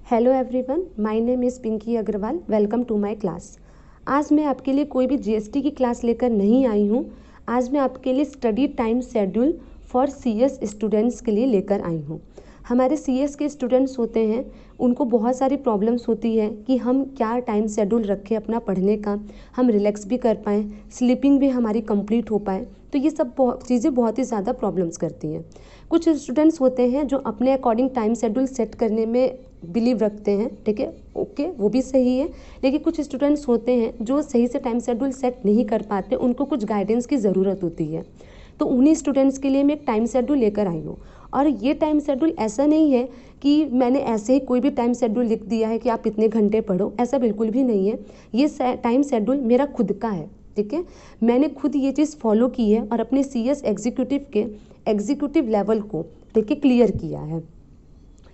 Hello everyone, my name is Pinky Agarwal. Welcome to my class. आज मैं आपके लिए कोई भी जीएसटी की क्लास लेकर नहीं आई हूँ। आज मैं आपके लिए study time schedule for CS students के लिए लेकर आई हूँ। हमारे सीएस के स्टूडेंट्स होते हैं, उनको बहुत सारी प्रॉब्लम्स होती है कि हम क्या टाइम शेड्यूल रखें अपना पढ़ने का, हम रिलैक्स भी कर पाएँ, स्लीपिंग भी हमारी कंप्लीट हो पाए। तो ये सब चीज़ें बहुत ही ज़्यादा प्रॉब्लम्स करती हैं। कुछ स्टूडेंट्स होते हैं जो अपने अकॉर्डिंग टाइम शेड्यूल सेट करने में बिलीव रखते हैं, ठीक है, ओके, वो भी सही है। लेकिन कुछ स्टूडेंट्स होते हैं जो सही से टाइम शेड्यूल सेट नहीं कर पाते, उनको कुछ गाइडेंस की ज़रूरत होती है। तो उन्हीं स्टूडेंट्स के लिए मैं एक टाइम शेड्यूल लेकर आई हूँ। और ये टाइम शेड्यूल ऐसा नहीं है कि मैंने ऐसे ही कोई भी टाइम शेड्यूल लिख दिया है कि आप इतने घंटे पढ़ो, ऐसा बिल्कुल भी नहीं है। ये टाइम शेड्यूल मेरा खुद का है, ठीक है। मैंने खुद ये चीज़ फॉलो की है और अपने सीएस एग्जीक्यूटिव के एग्जीक्यूटिव लेवल को देखिए क्लियर किया है,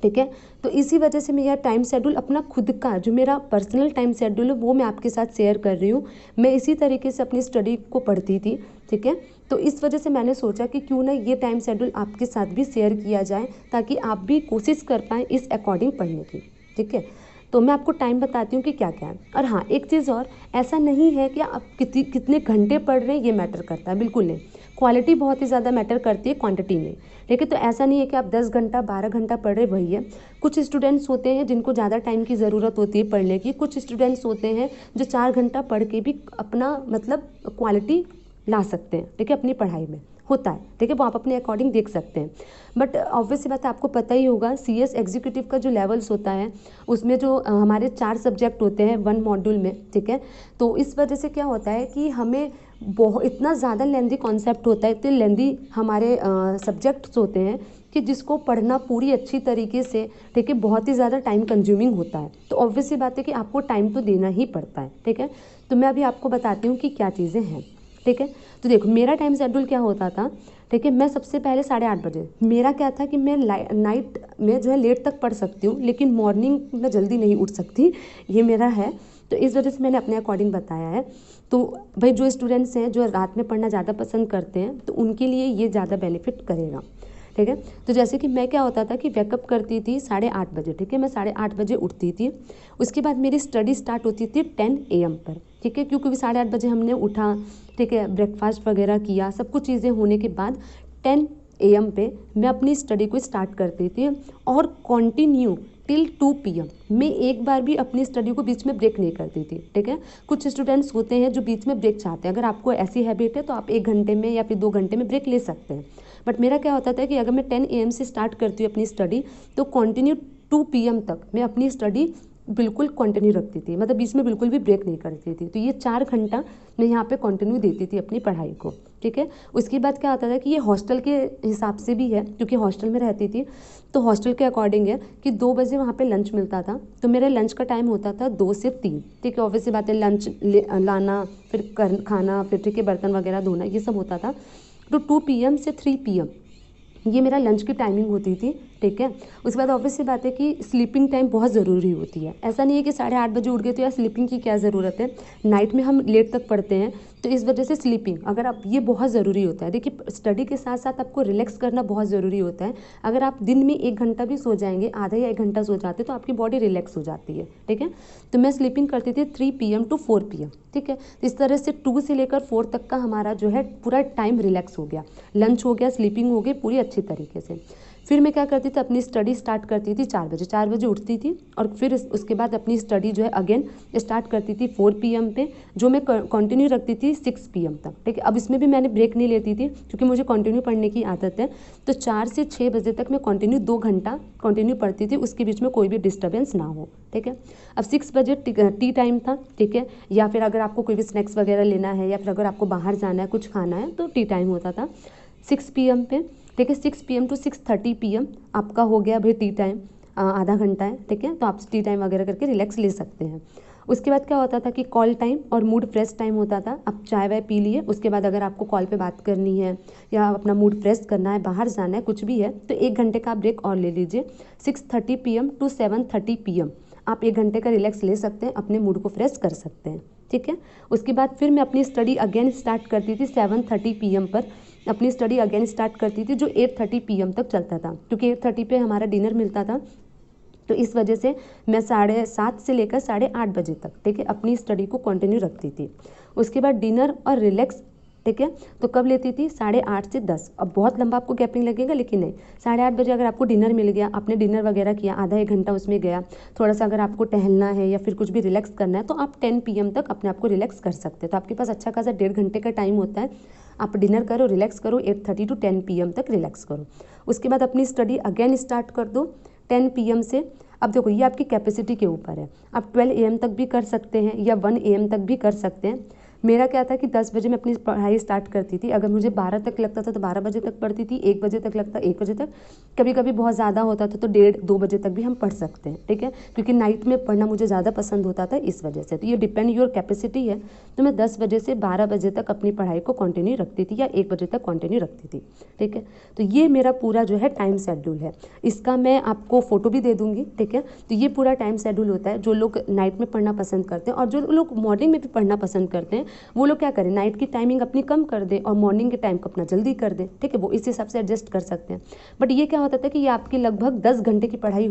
ठीक है। तो इसी वजह से मैं यह टाइम शेड्यूल अपना खुद का जो मेरा पर्सनल टाइम शेड्यूल है वो मैं आपके साथ शेयर कर रही हूँ। मैं इसी तरीके से अपनी स्टडी को पढ़ती थी, ठीक है। तो इस वजह से मैंने सोचा कि क्यों ना ये टाइम शेड्यूल आपके साथ भी शेयर किया जाए, ताकि आप भी कोशिश कर पाएँ इस अकॉर्डिंग पढ़ने की, ठीक है। तो मैं आपको टाइम बताती हूँ कि क्या क्या है। और हाँ, एक चीज़ और, ऐसा नहीं है कि आप कितने घंटे पढ़ रहे हैं ये मैटर करता है, बिल्कुल नहीं। क्वालिटी बहुत ही ज़्यादा मैटर करती है, क्वांटिटी नहीं। लेकिन तो ऐसा नहीं है कि आप 10 घंटा 12 घंटा पढ़ रहे, वही है। कुछ स्टूडेंट्स होते हैं जिनको ज़्यादा टाइम की ज़रूरत होती है पढ़ने की। कुछ स्टूडेंट्स होते हैं जो 4 घंटा पढ़ के भी अपना मतलब क्वालिटी ला सकते हैं, ठीक है, अपनी पढ़ाई में होता है, ठीक है। वो आप अपने अकॉर्डिंग देख सकते हैं। बट ऑब्वियस सी बात है, आपको पता ही होगा सीएस एग्जीक्यूटिव का जो लेवल्स होता है उसमें जो हमारे 4 सब्जेक्ट होते हैं 1 मॉड्यूल में, ठीक है। तो इस वजह से क्या होता है कि हमें बहुत इतना ज़्यादा लेंदी कॉन्सेप्ट होता है, इतने लेंदी हमारे सब्जेक्ट्स होते हैं कि जिसको पढ़ना पूरी अच्छी तरीके से, ठीक है, बहुत ही ज़्यादा टाइम कंज्यूमिंग होता है। तो ऑब्वियस सी बात है कि आपको टाइम तो देना ही पड़ता है, ठीक है। तो मैं अभी आपको बताती हूँ कि क्या चीज़ें हैं, ठीक है। तो देखो, मेरा टाइम शेड्यूल क्या होता था, ठीक है। मैं सबसे पहले 8:30 बजे, मेरा क्या था कि मैं नाइट में जो है लेट तक पढ़ सकती हूँ, लेकिन मॉर्निंग में जल्दी नहीं उठ सकती, ये मेरा है। तो इस वजह से मैंने अपने अकॉर्डिंग बताया है। तो भाई जो स्टूडेंट्स हैं जो रात में पढ़ना ज़्यादा पसंद करते हैं, तो उनके लिए ये ज़्यादा बेनिफिट करेगा, ठीक है। तो जैसे कि मैं क्या होता था कि वेकअप करती थी 8:30 बजे, ठीक है। मैं 8:30 बजे उठती थी। उसके बाद मेरी स्टडी स्टार्ट होती थी 10 AM पर, ठीक है। क्योंकि 8:30 बजे हमने उठा, ठीक है, ब्रेकफास्ट वगैरह किया, सब कुछ चीज़ें होने के बाद 10 AM पे मैं अपनी स्टडी को स्टार्ट करती थी और कंटिन्यू टिल 2 PM। मैं एक बार भी अपनी स्टडी को बीच में ब्रेक नहीं करती थी, ठीक है। कुछ स्टूडेंट्स होते हैं जो बीच में ब्रेक चाहते हैं। अगर आपको ऐसी हैबिट है तो आप 1 घंटे में या फिर 2 घंटे में ब्रेक ले सकते हैं। बट मेरा क्या होता था कि अगर मैं 10 AM से स्टार्ट करती हूँ अपनी स्टडी, तो कंटिन्यू 2 PM तक मैं अपनी स्टडी बिल्कुल कंटिन्यू रखती थी, मतलब बीच में बिल्कुल भी ब्रेक नहीं करती थी। तो ये 4 घंटा मैं यहाँ पे कंटिन्यू देती थी अपनी पढ़ाई को, ठीक है। उसके बाद क्या होता था कि ये हॉस्टल के हिसाब से भी है, क्योंकि हॉस्टल में रहती थी, तो हॉस्टल के अकॉर्डिंग है कि 2 बजे वहाँ पे लंच मिलता था। तो मेरा लंच का टाइम होता था 2 से 3, ठीक है। ऑब्वियसली बात है, लंच लाना, फिर खाना, फिर ठीक है बर्तन वगैरह धोना, ये सब होता था। तो 2 PM से 3 PM ये मेरा लंच की टाइमिंग होती थी, ठीक है। उसके बाद ऑब्वियस सी बात है कि स्लीपिंग टाइम बहुत ज़रूरी होती है। ऐसा नहीं है कि 8:30 बजे उठ गए तो यार स्लीपिंग की क्या ज़रूरत है। नाइट में हम लेट तक पढ़ते हैं, तो इस वजह से स्लीपिंग अगर आप, ये बहुत ज़रूरी होता है। देखिए, स्टडी के साथ साथ आपको रिलैक्स करना बहुत ज़रूरी होता है। अगर आप दिन में 1 घंटा भी सो जाएंगे, आधा या 1 घंटा सो जाते, तो आपकी बॉडी रिलैक्स हो जाती है, ठीक है। तो मैं स्लीपिंग करती थी 3 PM to 4 PM, ठीक है। तो इस तरह से 2 से लेकर 4 तक का हमारा जो है पूरा टाइम रिलैक्स हो गया, लंच हो गया, स्लीपिंग हो गई पूरी अच्छी तरीके से। फिर मैं क्या करती थी, अपनी स्टडी स्टार्ट करती थी 4 बजे, 4 बजे उठती थी और फिर उसके बाद अपनी स्टडी जो है अगेन स्टार्ट करती थी 4 PM पे, जो मैं कंटिन्यू रखती थी 6 PM तक, ठीक है। अब इसमें भी मैंने ब्रेक नहीं लेती थी क्योंकि मुझे कंटिन्यू पढ़ने की आदत है। तो 4 से 6 बजे तक मैं कंटिन्यू 2 घंटा कंटिन्यू पढ़ती थी, उसके बीच में कोई भी डिस्टर्बेंस ना हो, ठीक है। अब 6 बजे टी टाइम था, ठीक है। या फिर अगर आपको कोई भी स्नैक्स वगैरह लेना है या फिर अगर आपको बाहर जाना है, कुछ खाना है, तो टी टाइम होता था 6 PM पे, ठीक है। 6 PM to 6:30 PM आपका हो गया भाई टी टाइम, आधा घंटा है, ठीक है। तो आप टी टाइम वगैरह करके रिलैक्स ले सकते हैं। उसके बाद क्या होता था कि कॉल टाइम और मूड फ्रेश टाइम होता था। आप चाय वाय पी लिए, उसके बाद अगर आपको कॉल पे बात करनी है या अपना मूड फ्रेश करना है, बाहर जाना है, कुछ भी है, तो 1 घंटे का ब्रेक और ले लीजिए। 6:30 PM to 7:30 PM आप 1 घंटे का रिलैक्स ले सकते हैं, अपने मूड को फ्रेश कर सकते हैं, ठीक है। उसके बाद फिर मैं अपनी स्टडी अगेन स्टार्ट करती थी 7:30 PM पर, अपनी स्टडी अगेन स्टार्ट करती थी, जो 8:30 PM तक चलता था, क्योंकि 8:30 पे हमारा डिनर मिलता था। तो इस वजह से मैं 7:30 से लेकर 8:30 बजे तक, ठीक है, अपनी स्टडी को कंटिन्यू रखती थी। उसके बाद डिनर और रिलैक्स, ठीक है, तो कब लेती थी? 8:30 से 10। अब बहुत लंबा आपको गैपिंग लगेगा, लेकिन नहीं, 8:30 बजे अगर आपको डिनर मिल गया, आपने डिनर वगैरह किया, आधा 1 घंटा उसमें गया, थोड़ा सा अगर आपको टहलना है या फिर कुछ भी रिलैक्स करना है तो आप 10 PM तक अपने आप को रिलैक्स कर सकते हैं। तो आपके पास अच्छा खासा 1.5 घंटे का टाइम होता है। आप डिनर करो, रिलैक्स करो, 8:30 to 10 PM तक रिलैक्स करो। उसके बाद अपनी स्टडी अगेन स्टार्ट कर दो 10 PM से। अब देखो, ये आपकी कैपेसिटी के ऊपर है, आप 12 AM तक भी कर सकते हैं या 1 AM तक भी कर सकते हैं। मेरा क्या था कि 10 बजे मैं अपनी पढ़ाई स्टार्ट करती थी। अगर मुझे 12 तक लगता था तो 12 बजे तक पढ़ती थी, 1 बजे तक लगता 1 बजे तक, कभी कभी बहुत ज़्यादा होता था तो 1:30-2 बजे तक भी हम पढ़ सकते हैं, ठीक है, क्योंकि नाइट में पढ़ना मुझे ज़्यादा पसंद होता था इस वजह से। तो ये डिपेंड योर कैपेसिटी है। तो मैं 10 बजे से 12 बजे तक अपनी पढ़ाई को कंटिन्यू रखती थी या 1 बजे तक कंटिन्यू रखती थी, ठीक है। तो ये मेरा पूरा जो है टाइम शेड्यूल है। इसका मैं आपको फ़ोटो भी दे दूँगी, ठीक है। तो ये पूरा टाइम शेड्यूल होता है। जो लोग नाइट में पढ़ना पसंद करते हैं और जो लोग मॉर्निंग में भी पढ़ना पसंद करते हैं, वो लोग क्या करें, नाइट की टाइमिंग अपनी कम कर दें और मॉर्निंग के टाइम को अपना जल्दी कर दें, ठीक है, वो इस हिसाब से एडजस्ट कर सकते हैं। बट ये क्या होता था कि ये आपकी लगभग 10 घंटे की पढ़ाई